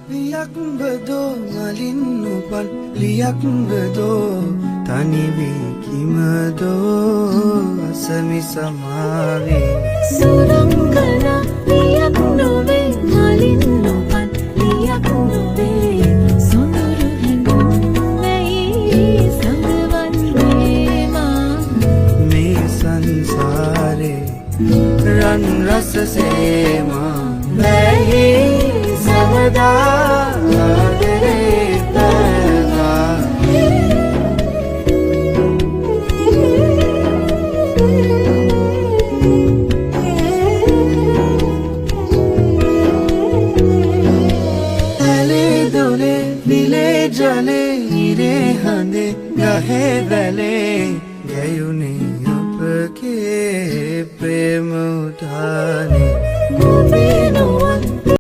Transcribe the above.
වියක් බදෝ මලින් උපන් ලියක් බදෝ තනි වී කිමදෝ අසමි සමාවේ සුරංගනා ලියක් නොවේ මලින් උපන් ලියක් නොවේ සොඳුරු හැඟුම් වෙයි සඟවන්නේ මා මේ සංසාරේ රන් රස සේමා වැහි සමදා ආදරේ තනා විලේ ජලේ ඉරේ හඳේ ගහේ වැලේ ගැයුනේ